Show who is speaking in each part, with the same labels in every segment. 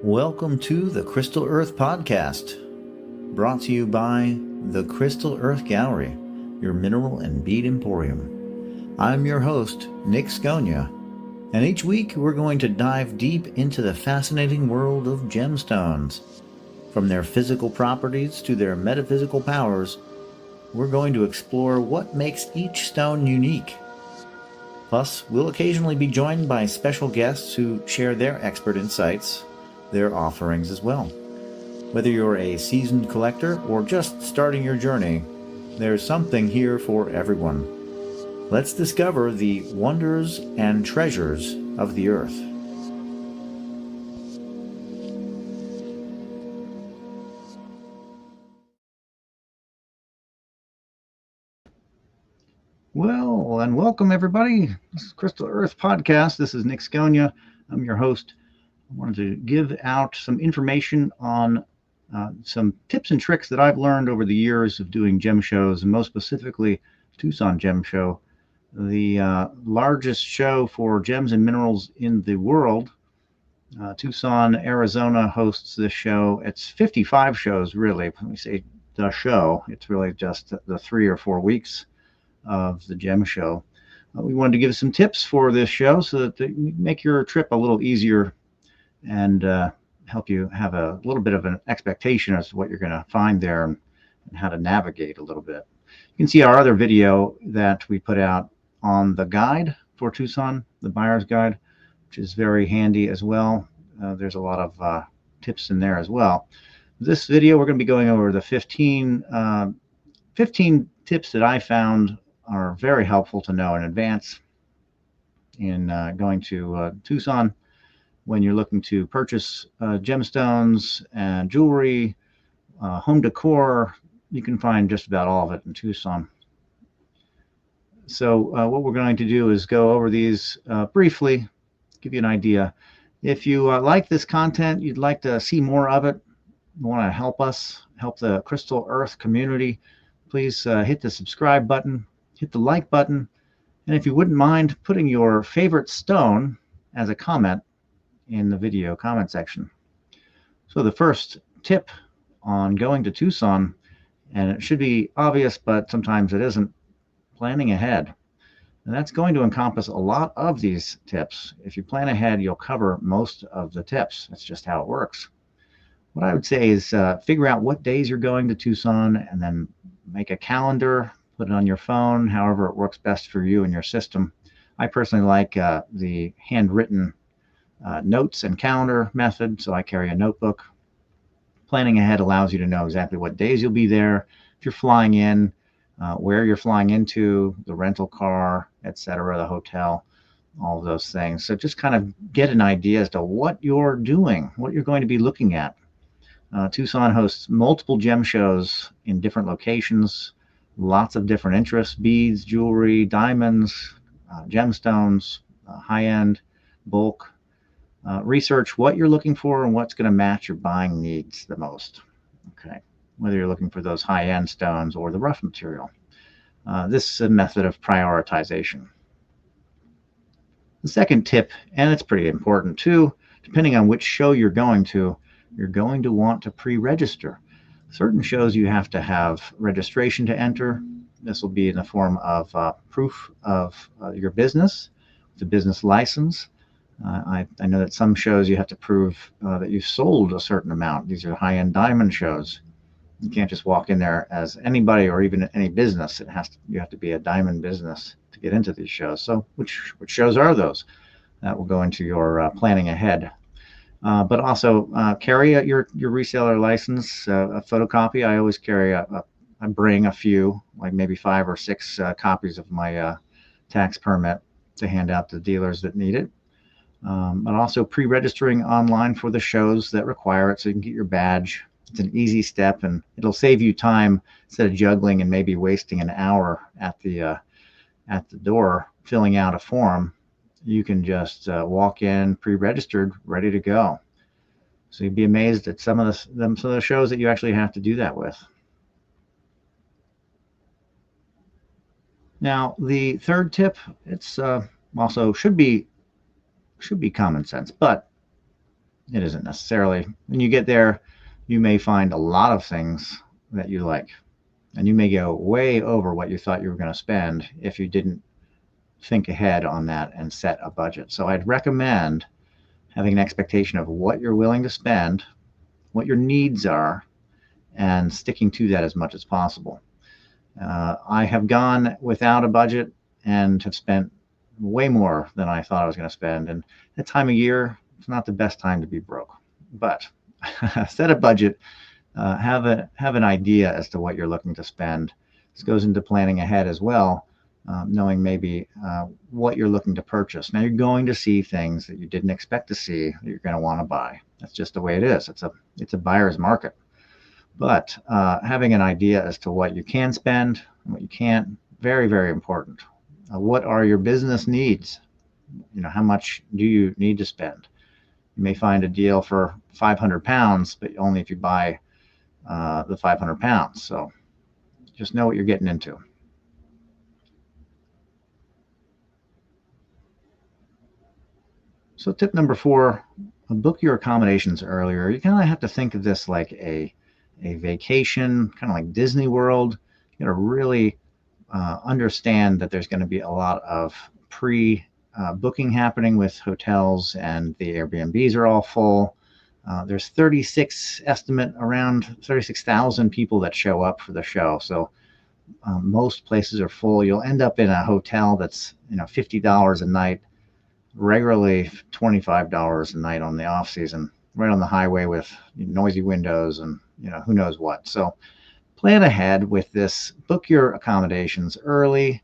Speaker 1: Welcome to the Crystal Earth Podcast, brought to you by the Crystal Earth Gallery, your mineral and bead emporium. I'm your host, Nick Sconia, and each week we're going to dive deep into the fascinating world of gemstones. From their physical properties to their metaphysical powers, we're going to explore what makes each stone unique. Plus, we'll occasionally be joined by special guests who share their expert insights, their offerings as well. Whether you're a seasoned collector or just starting your journey, there's something here for everyone. Let's discover the wonders and treasures of the earth. Well, and welcome everybody. This is Crystal Earth Podcast. This is Nick Sconia. I'm your host. I wanted to give out some information on some tips and tricks that I've learned over the years of doing gem shows, and most specifically Tucson Gem Show, the largest show for gems and minerals in the world. Tucson, Arizona hosts this show. It's 55 shows, really. When we say the show, it's really just the 3 or 4 weeks of the gem show. We wanted to give some tips for this show so that they make your trip a little easier and help you have a little bit of an expectation as to what you're going to find there and how to navigate a little bit. You can see our other video that we put out on the guide for Tucson, the buyer's guide, which is very handy as well. There's a lot of tips in there as well. This video, we're going to be going over the 15 tips that I found are very helpful to know in advance in going to Tucson when you're looking to purchase gemstones and jewelry, home decor. You can find just about all of it in Tucson. So what we're going to do is go over these briefly, give you an idea. If you like this content, you'd like to see more of it, you want to help us, help the Crystal Earth community, please hit the subscribe button, hit the like button, and if you wouldn't mind putting your favorite stone as a comment in the video comment section. So the first tip on going to Tucson, and it should be obvious, but sometimes it isn't, planning ahead. And that's going to encompass a lot of these tips. If you plan ahead, you'll cover most of the tips. That's just how it works. What I would say is figure out what days you're going to Tucson and then make a calendar, put it on your phone, however it works best for you and your system. I personally like the handwritten notes and calendar method, so I carry a notebook. Planning ahead allows you to know exactly what days you'll be there, if you're flying in, where you're flying into, the rental car, etc., the hotel, all of those things. So just kind of get an idea as to what you're doing, what you're going to be looking at. Tucson hosts multiple gem shows in different locations, lots of different interests: beads, jewelry, diamonds, gemstones, high-end, bulk. Research what you're looking for and what's going to match your buying needs the most. Okay, whether you're looking for those high-end stones or the rough material. This is a method of prioritization. The second tip, and it's pretty important too, depending on which show you're going to want to pre-register. Certain shows you have to have registration to enter. This will be in the form of proof of your business, the business license. I know that some shows you have to prove that you've sold a certain amount. These are high-end diamond shows. You can't just walk in there as anybody or even any business. You have to be a diamond business to get into these shows. So which shows are those? That will go into your planning ahead. But also carry your reseller license, a photocopy. I always carry I bring a few, like maybe 5 or 6 copies of my tax permit to hand out to dealers that need it. But also pre-registering online for the shows that require it so you can get your badge. It's an easy step, and it'll save you time instead of juggling and maybe wasting an hour at the door filling out a form. You can just walk in pre-registered, ready to go. So you'd be amazed at some of the shows that you actually have to do that with. Now, the third tip, it's also should be common sense, but It isn't necessarily. When you get there, you may find a lot of things that you like, and you may go way over what you thought you were going to spend if you didn't think ahead on that and set a budget. So I'd recommend having an expectation of what you're willing to spend, what your needs are, and sticking to that as much as possible. I have gone without a budget and have spent way more than I thought I was going to spend. And that time of year, it's not the best time to be broke. But set a budget, have an idea as to what you're looking to spend. This goes into planning ahead as well, knowing maybe what you're looking to purchase. Now you're going to see things that you didn't expect to see that you're going to want to buy. That's just the way it is. It's a buyer's market. But having an idea as to what you can spend and what you can't, very, very important. What are your business needs? How much do you need to spend? You may find a deal for 500 pounds, but only if you buy the 500 pounds. So just know what you're getting into. So tip number 4, book your accommodations earlier. You kind of have to think of this like a vacation, kind of like Disney World. You got to really understand that there's going to be a lot of pre-booking happening with hotels, and the Airbnbs are all full. There's around 36,000 people that show up for the show. So most places are full. You'll end up in a hotel that's $50 a night, regularly $25 a night on the off season, right on the highway with noisy windows and who knows what. So plan ahead with this. Book your accommodations early,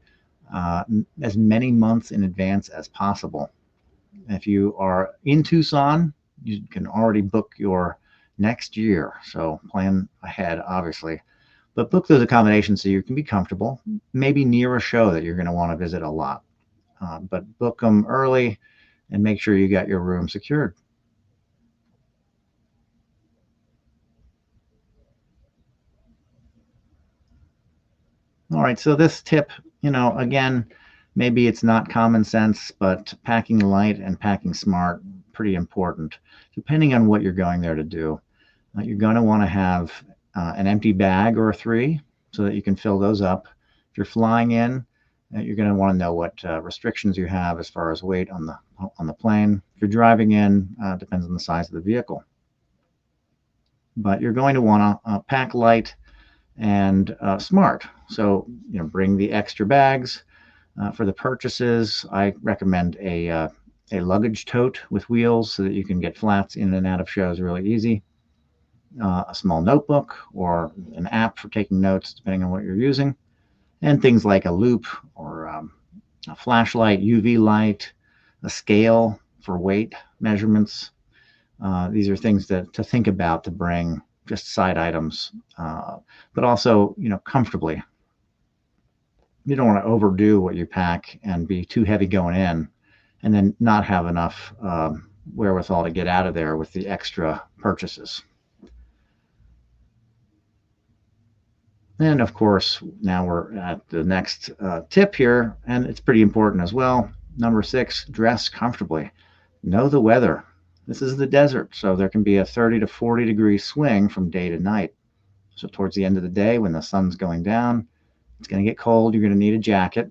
Speaker 1: as many months in advance as possible. If you are in Tucson, you can already book your next year. So plan ahead, obviously. But book those accommodations so you can be comfortable, maybe near a show that you're going to want to visit a lot. But book them early and make sure you got your room secured. All right, so this tip, again, maybe it's not common sense, but packing light and packing smart, pretty important, depending on what you're going there to do. You're going to want to have an empty bag or 3 so that you can fill those up. If you're flying in, you're going to want to know what restrictions you have as far as weight on the plane. If you're driving in, depends on the size of the vehicle. But you're going to want to pack light and smart. So bring the extra bags. For the purchases, I recommend a luggage tote with wheels so that you can get flats in and out of shows really easy. A small notebook or an app for taking notes, depending on what you're using. And things like a loop or a flashlight, UV light, a scale for weight measurements. These are things to think about to bring, just side items, but also comfortably. You don't want to overdo what you pack and be too heavy going in and then not have enough wherewithal to get out of there with the extra purchases. And of course, now we're at the next tip here, and it's pretty important as well. Number 6, dress comfortably. Know the weather. This is the desert, so there can be a 30 to 40 degree swing from day to night. So towards the end of the day, when the sun's going down, it's going to get cold. You're going to need a jacket.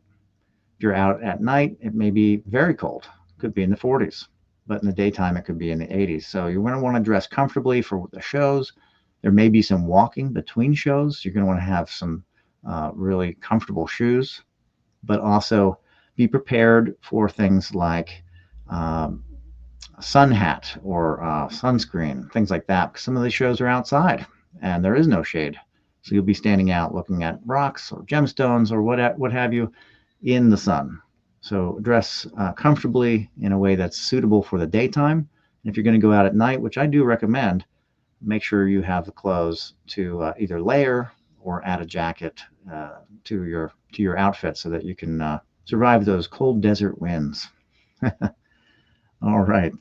Speaker 1: If you're out at night, it may be very cold. It could be in the 40s, but in the daytime, it could be in the 80s. So you're going to want to dress comfortably for the shows. There may be some walking between shows. You're going to want to have some really comfortable shoes, but also be prepared for things like a sun hat or sunscreen, things like that. Because some of the shows are outside and there is no shade. So you'll be standing out looking at rocks or gemstones or what have you in the sun. So dress comfortably in a way that's suitable for the daytime. And if you're going to go out at night, which I do recommend, make sure you have the clothes to either layer or add a jacket to your outfit so that you can survive those cold desert winds. All right.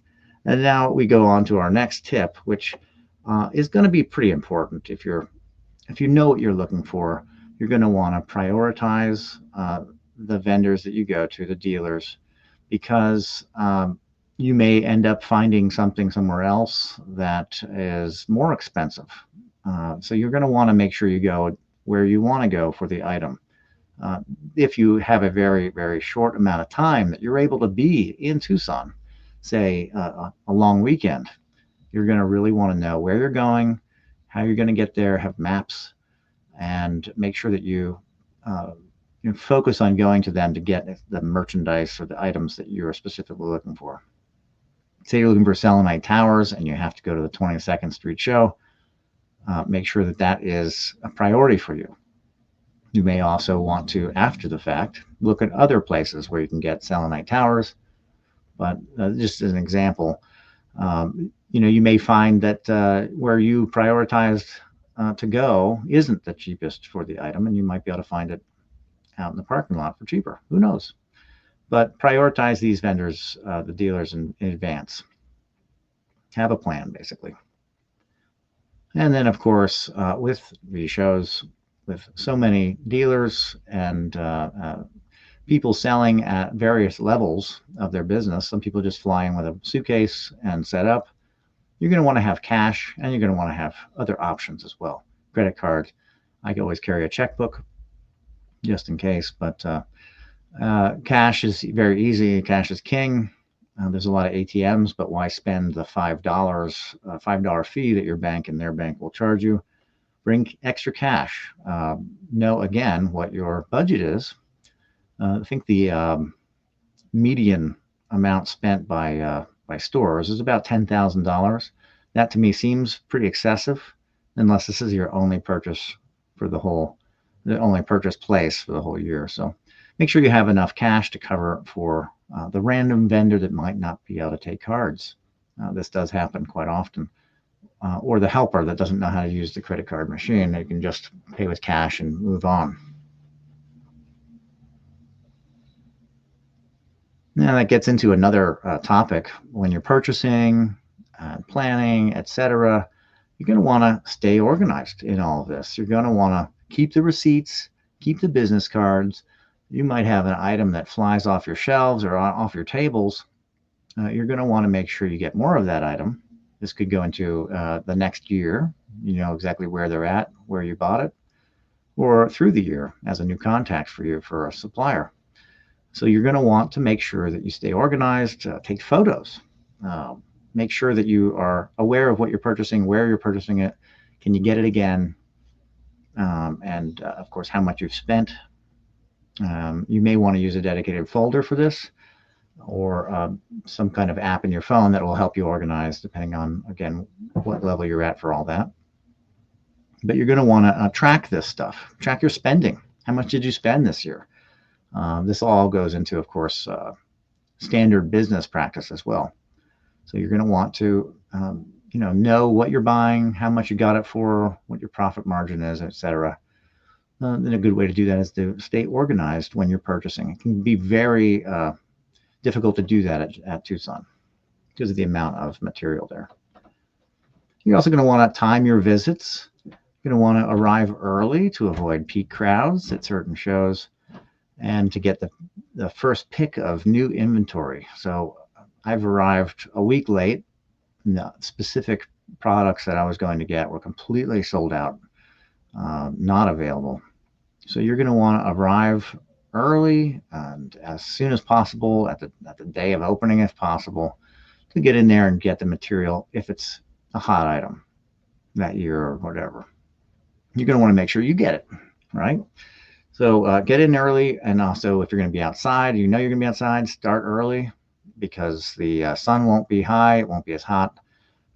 Speaker 1: And now we go on to our next tip, which is going to be pretty important. If you know what you're looking for, you're going to want to prioritize the vendors that you go to, the dealers, because you may end up finding something somewhere else that is more expensive. So you're going to want to make sure you go where you want to go for the item. Uh, if you have a very, very short amount of time that you're able to be in Tucson, say a long weekend, you're going to really want to know where you're going, how you're going to get there, have maps, and make sure that uh, you focus on going to them to get the merchandise or the items that you're specifically looking for. Say you're looking for selenite towers and you have to go to the 22nd Street show, make sure that that is a priority for you. You may also want to, after the fact, look at other places where you can get selenite towers. But just as an example, you may find that where you prioritized to go isn't the cheapest for the item, and you might be able to find it out in the parking lot for cheaper. Who knows? But prioritize these vendors, the dealers, in advance. Have a plan, basically. And then, of course, with these shows, with so many dealers and people selling at various levels of their business, some people just fly in with a suitcase and set up. You're going to want to have cash, and you're going to want to have other options as well. Credit card. I can always carry a checkbook just in case, but cash is very easy. Cash is king. There's a lot of ATMs, but why spend the $5 fee that your bank and their bank will charge you? Bring extra cash. Know again what your budget is. I think the median amount spent by stores is about $10,000. That to me seems pretty excessive, unless this is your only purchase for the only purchase place for the whole year. So make sure you have enough cash to cover for the random vendor that might not be able to take cards. This does happen quite often. Or the helper that doesn't know how to use the credit card machine. They can just pay with cash and move on. Now that gets into another topic. When you're purchasing, planning, etc., you're going to want to stay organized in all of this. You're going to want to keep the receipts, keep the business cards. You might have an item that flies off your shelves or off your tables. You're going to want to make sure you get more of that item. This could go into the next year. You know exactly where they're at, where you bought it, or through the year as a new contact for you for a supplier. So you're going to want to make sure that you stay organized, take photos, make sure that you are aware of what you're purchasing, where you're purchasing it, can you get it again, and of course how much you've spent. You may want to use a dedicated folder for this, or some kind of app in your phone that will help you organize, depending on, again, what level you're at for all that. But you're going to want to track this stuff, track your spending. How much did you spend this year? This all goes into, of course, standard business practice as well. So you're going to want to, know what you're buying, how much you got it for, what your profit margin is, etc. Then a good way to do that is to stay organized when you're purchasing. It can be very difficult to do that at Tucson because of the amount of material there. You're also going to want to time your visits. You're going to want to arrive early to avoid peak crowds at certain shows, and to get the first pick of new inventory. So I've arrived a week late, and the specific products that I was going to get were completely sold out, not available. So you're going to want to arrive early and as soon as possible at the day of opening, if possible, to get in there and get the material if it's a hot item that year or whatever. You're going to want to make sure you get it, right? So get in early, and also if you're going to be outside, you're going to be outside, start early because the sun won't be high, it won't be as hot.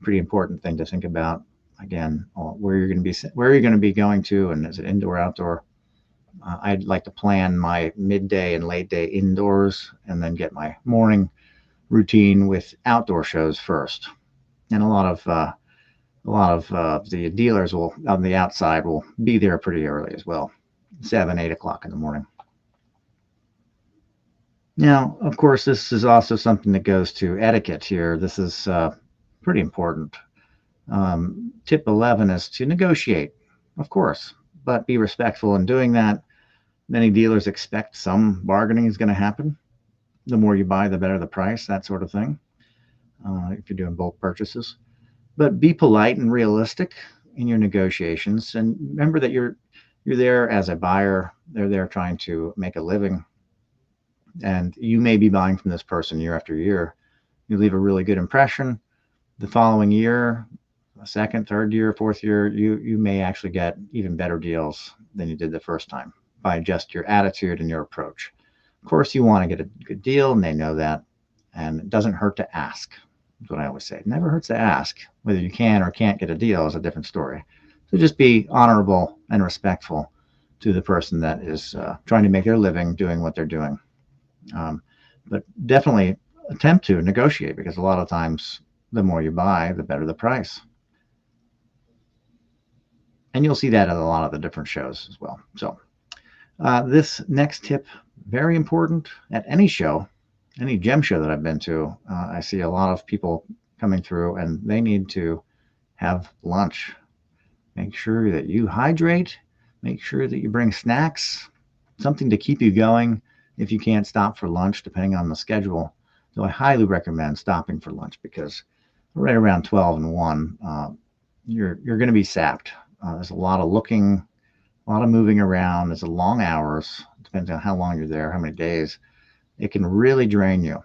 Speaker 1: Pretty important thing to think about. Again, where you're going to be going to, and is it indoor, outdoor? I'd like to plan my midday and late day indoors, and then get my morning routine with outdoor shows first. And a lot of the dealers will on the outside will be there pretty early as well. 7, 8 o'clock in the morning. Now, of course, this is also something that goes to etiquette here. This is pretty important. Tip 11 is to negotiate, of course, but be respectful in doing that. Many dealers expect some bargaining is going to happen. The more you buy, the better the price, that sort of thing. if you're doing bulk purchases. But be polite and realistic in your negotiations, and remember that you're there as a buyer. They're there trying to make a living, and you may be buying from this person year after year. You leave a really good impression. The following year, second, third year, fourth year, you may actually get even better deals than you did the first time by just your attitude and your approach. Of course, you want to get a good deal, and they know that, and it doesn't hurt to ask. That's what I always say. It never hurts to ask. Whether you can or can't get a deal is a different story. So just be honorable and respectful to the person that is trying to make their living doing what they're doing. But definitely attempt to negotiate, because a lot of times the more you buy, the better the price. And you'll see that at a lot of the different shows as well. So this next tip, very important at any show, any gem show that I've been to. I see a lot of people coming through, and they need to have lunch. Make sure that you hydrate. Make sure that you bring snacks, something to keep you going if you can't stop for lunch, depending on the schedule. So I highly recommend stopping for lunch, because right around 12 and 1, you're going to be sapped. There's a lot of looking, a lot of moving around. There's long hours. Depends on how long you're there, how many days. It can really drain you.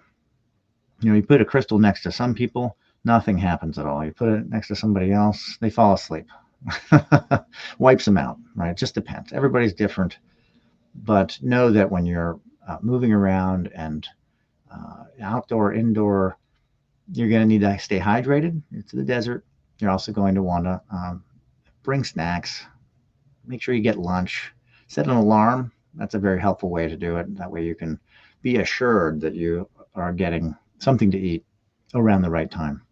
Speaker 1: You know, you put a crystal next to some people, nothing happens at all. You put it next to somebody else, they fall asleep. Wipes them out, right? It just depends. Everybody's different. But know that when you're moving around and outdoor, indoor, you're going to need to stay hydrated. It's the desert. You're also going to want to bring snacks. Make sure you get lunch. Set an alarm. That's a very helpful way to do it. That way you can be assured that you are getting something to eat around the right time.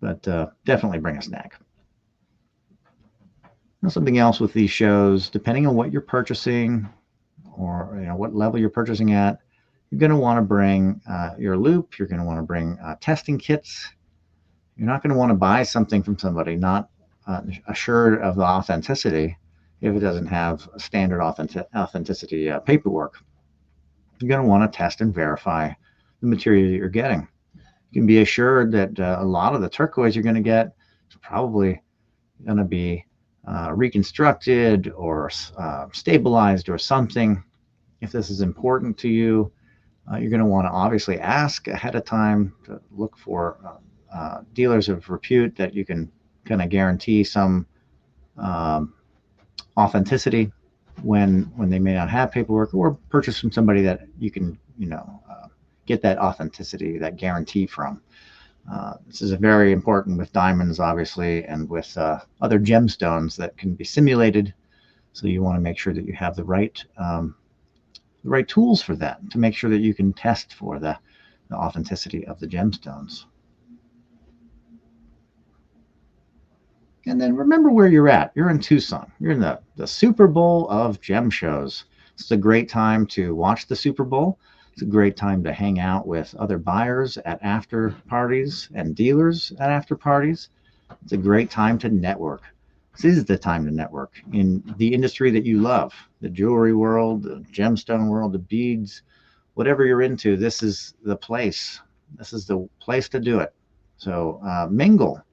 Speaker 1: But definitely bring a snack. Now, something else with these shows, depending on what you're purchasing, or what level you're purchasing at, you're going to want to bring your loop. You're going to want to bring testing kits. You're not going to want to buy something from somebody not assured of the authenticity if it doesn't have standard authenticity paperwork. You're going to want to test and verify the material that you're getting. You can be assured that a lot of the turquoise you're going to get is probably going to be reconstructed or stabilized or something. If this is important to you, you're going to want to obviously ask ahead of time to look for dealers of repute that you can kind of guarantee some authenticity when they may not have paperwork, or purchase from somebody that you can get that authenticity, that guarantee from. This is very important with diamonds, obviously, and with other gemstones that can be simulated. So you want to make sure that you have the right tools for that, to make sure that you can test for the authenticity of the gemstones. And then remember where you're at. You're in Tucson. You're in the Super Bowl of gem shows. It's a great time to watch the Super Bowl. It's a great time to hang out with other buyers at after parties and dealers at after parties. It's a great time to network. This is the time to network in the industry that you love, the jewelry world, the gemstone world, the beads, whatever you're into. This is the place. This is the place to do it. So mingle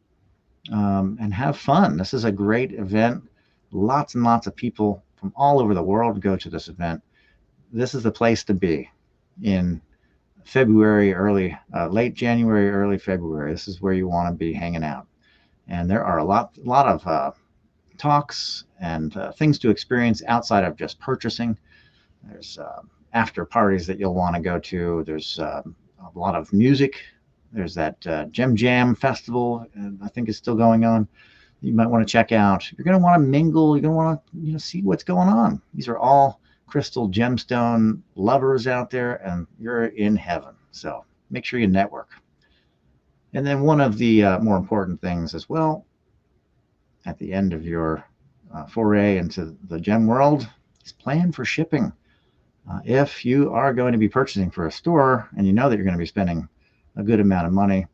Speaker 1: and have fun. This is a great event. Lots and lots of people from all over the world go to this event. This is the place to be in February, late January, early February. This is where you want to be hanging out. And there are a lot of talks and things to experience outside of just purchasing. There's after parties that you'll want to go to. There's a lot of music. There's that Gem Jam Festival, I think is still going on. You might want to check out. You're going to want to mingle. You're going to want to see what's going on. These are all crystal gemstone lovers out there, and you're in heaven. So make sure you network. And then one of the more important things as well, at the end of your foray into the gem world, is plan for shipping. If you are going to be purchasing for a store, and you know that you're going to be spending a good amount of money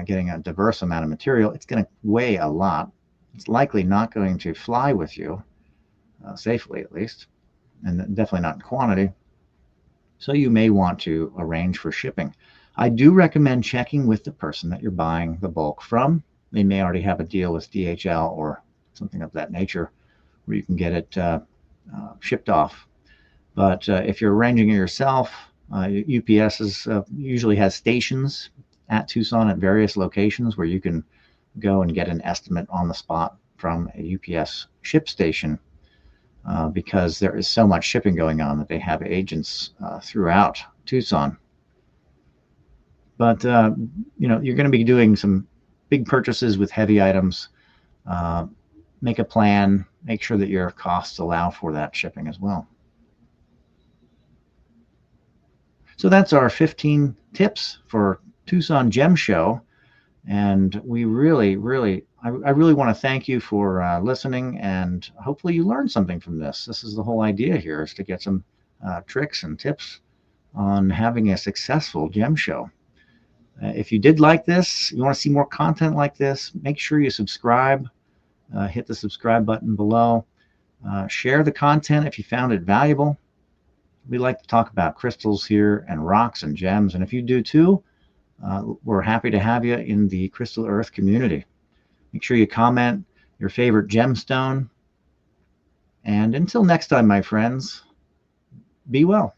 Speaker 1: getting a diverse amount of material, it's going to weigh a lot. It's likely not going to fly with you safely, at least, and definitely not in quantity. So you may want to arrange for shipping. I do recommend checking with the person that you're buying the bulk from. They may already have a deal with DHL or something of that nature where you can get it shipped off. But if you're arranging it yourself, UPS usually has stations at Tucson at various locations where you can go and get an estimate on the spot from a UPS ship station, because there is so much shipping going on that they have agents throughout Tucson. But you're going to be doing some big purchases with heavy items. Make a plan. Make sure that your costs allow for that shipping as well. So that's our 15 tips for Tucson Gem Show. And we really, I really want to thank you for listening, and hopefully you learned something from this. This is the whole idea here, is to get some tricks and tips on having a successful gem show. If you did like this, you want to see more content like this, make sure you subscribe. Hit the subscribe button below. Share the content if you found it valuable. We like to talk about crystals here and rocks and gems, and if you do too, we're happy to have you in the Crystal Earth community. Make sure you comment your favorite gemstone. And until next time, my friends, be well.